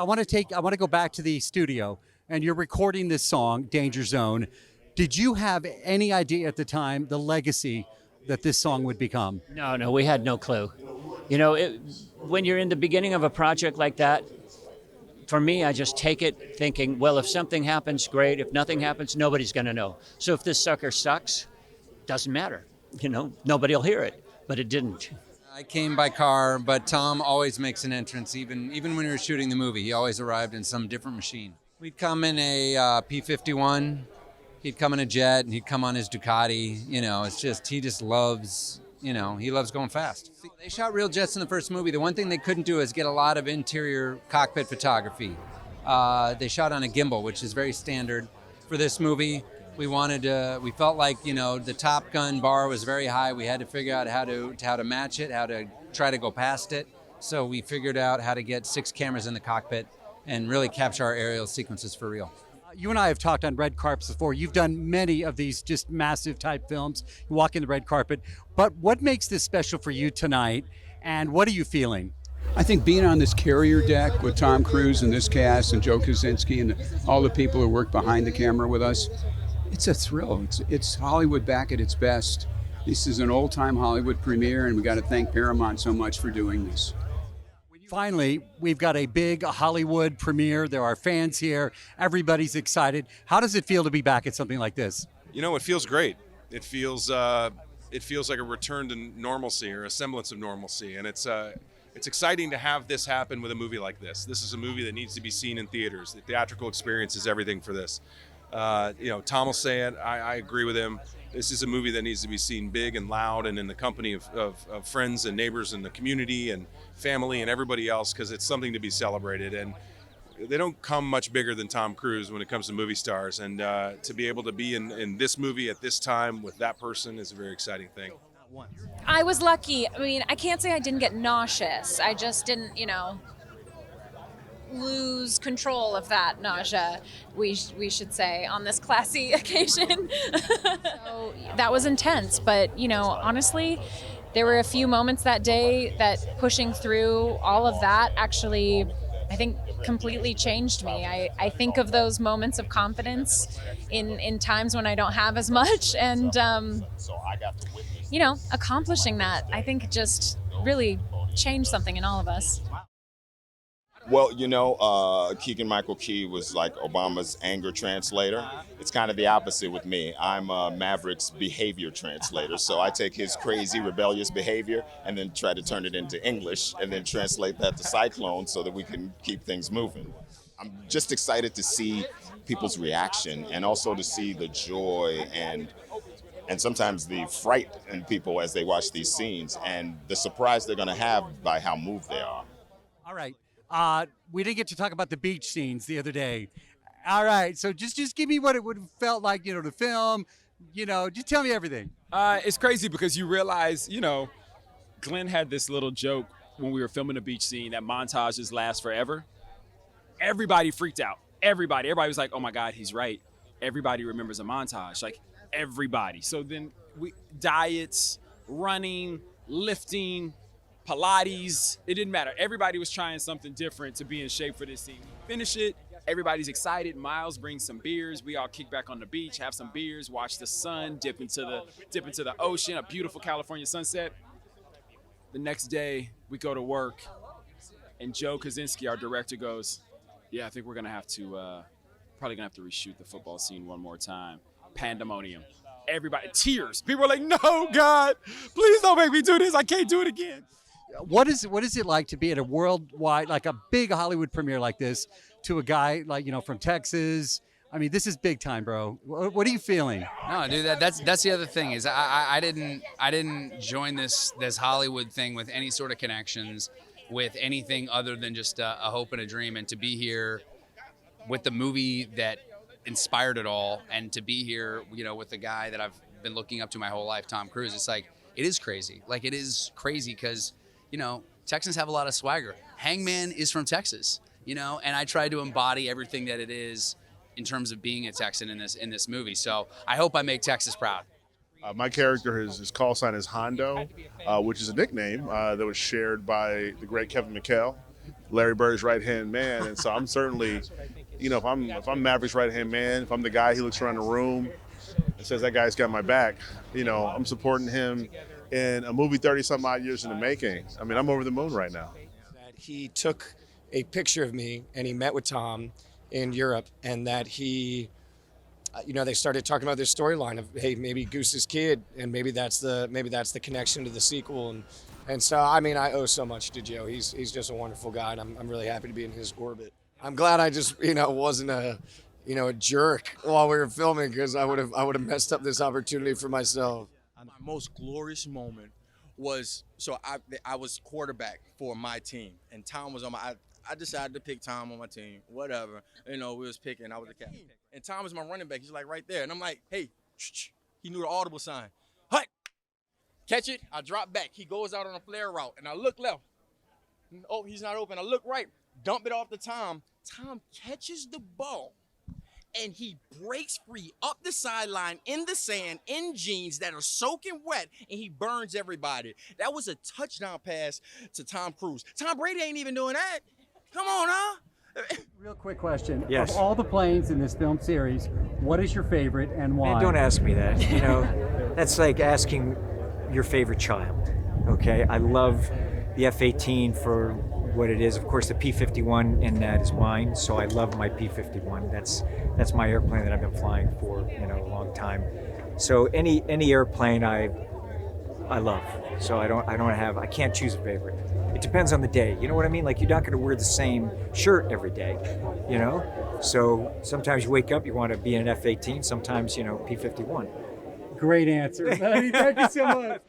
I want to go back to the studio, and you're recording this song, Danger Zone. Did you have any idea at the time the legacy that this song would become? No, we had no clue. When you're in the beginning of a project like that, for me, I just take it thinking, well, if something happens, great. If nothing happens, nobody's going to know. So if this sucker sucks, doesn't matter. Nobody will hear it. But it didn't. I came by car, but Tom always makes an entrance. Even when we were shooting the movie, he always arrived in some different machine. We'd come in a P-51. He'd come in a jet, and he'd come on his Ducati. He just loves, he loves going fast. They shot real jets in the first movie. The one thing they couldn't do is get a lot of interior cockpit photography. They shot on a gimbal, which is very standard for this movie. We felt like, the Top Gun bar was very high. We had to figure out how to match it, how to try to go past it. So we figured out how to get 6 cameras in the cockpit and really capture our aerial sequences for real. You and I have talked on red carpets before. You've done many of these just massive type films. You walk in the red carpet. But what makes this special for you tonight, and what are you feeling? I think being on this carrier deck with Tom Cruise and this cast and Joe Kosinski and all the people who work behind the camera with us, it's a thrill. It's Hollywood back at its best. This is an old-time Hollywood premiere, and we got to thank Paramount so much for doing this. Finally, we've got a big Hollywood premiere. There are fans here. Everybody's excited. How does it feel to be back at something like this? It feels great. It feels like a return to normalcy or a semblance of normalcy, and it's exciting to have this happen with a movie like this. This is a movie that needs to be seen in theaters. The theatrical experience is everything for this. Tom will say it. I agree with him. This is a movie that needs to be seen big and loud and in the company of friends and neighbors and the community and family and everybody else, because it's something to be celebrated. And they don't come much bigger than Tom Cruise when it comes to movie stars. And to be able to be in this movie at this time with that person is a very exciting thing. I was lucky. I mean, I can't say I didn't get nauseous. I just didn't, lose control of that nausea, we should say, on this classy occasion. So that was intense, but honestly, there were a few moments that day that pushing through all of that actually, I think, completely changed me. I think of those moments of confidence in times when I don't have as much, and accomplishing that, I think, just really changed something in all of us. Well, Keegan-Michael Key was like Obama's anger translator. It's kind of the opposite with me. I'm Maverick's behavior translator. So I take his crazy, rebellious behavior and then try to turn it into English and then translate that to Cyclone so that we can keep things moving. I'm just excited to see people's reaction and also to see the joy and sometimes the fright in people as they watch these scenes and the surprise they're going to have by how moved they are. All right. We didn't get to talk about the beach scenes the other day. All right, so just give me what it would have felt like, to film, just tell me everything. It's crazy because you realize, Glenn had this little joke when we were filming the beach scene that montages last forever. Everybody freaked out. Everybody was like, oh my God, he's right. Everybody remembers a montage, like everybody. So then diets, running, lifting, Pilates, it didn't matter. Everybody was trying something different to be in shape for this scene. Finish it, everybody's excited. Miles brings some beers. We all kick back on the beach, have some beers, watch the sun, dip into the ocean, a beautiful California sunset. The next day, we go to work, and Joe Kosinski, our director, goes, yeah, I think we're probably gonna have to reshoot the football scene one more time. Pandemonium. Everybody, tears. People are like, no, God, please don't make me do this. I can't do it again. What is it like to be at a worldwide, like a big Hollywood premiere like this, to a guy like, from Texas? I mean, this is big time, bro. What are you feeling? No, dude, that's the other thing is I didn't join this Hollywood thing with any sort of connections, with anything other than just a hope and a dream, and to be here with the movie that inspired it all, and to be here, with the guy that I've been looking up to my whole life, Tom Cruise. It's like, it is crazy. Like, it is crazy because, Texans have a lot of swagger. Hangman is from Texas, and I try to embody everything that it is in terms of being a Texan in this movie. So I hope I make Texas proud. My character, his call sign is Hondo, which is a nickname that was shared by the great Kevin McHale. Larry Bird's right-hand man. And so I'm certainly, if I'm Maverick's right-hand man, if I'm the guy he looks around the room and says that guy's got my back, I'm supporting him in a movie 30-some odd years in the making. I mean, I'm over the moon right now. That he took a picture of me and he met with Tom in Europe, and that he, they started talking about this storyline of, hey, maybe Goose's kid, and maybe that's the connection to the sequel, and so I mean, I owe so much to Joe. He's just a wonderful guy, and I'm really happy to be in his orbit. I'm glad I just wasn't a jerk while we were filming, because I would have messed up this opportunity for myself. My most glorious moment was, I was quarterback for my team, and Tom was on my. I decided to pick Tom on my team, whatever. We was picking, I was the captain. And Tom was my running back. He's like right there. And I'm like, hey, he knew the audible sign. Hut! Catch it, I drop back. He goes out on a flare route, and I look left. Oh, he's not open. I look right, dump it off to Tom. Tom catches the ball, and he breaks free up the sideline in the sand, in jeans that are soaking wet, and he burns everybody. That was a touchdown pass to Tom Cruise. Tom Brady ain't even doing that. Come on, huh? Real quick question. Yes. Of all the planes in this film series, what is your favorite and why? Man, don't ask me that. That's like asking your favorite child. Okay, I love the F-18 for what it is. Of course, the P-51 in that is mine, so I love my P-51. That's my airplane that I've been flying for a long time. So any airplane I love. So I can't choose a favorite. It depends on the day. You know what I mean? Like, you're not going to wear the same shirt every day, So sometimes you wake up, you want to be in an F-18. Sometimes, P-51. Great answer, buddy. Thank you so much.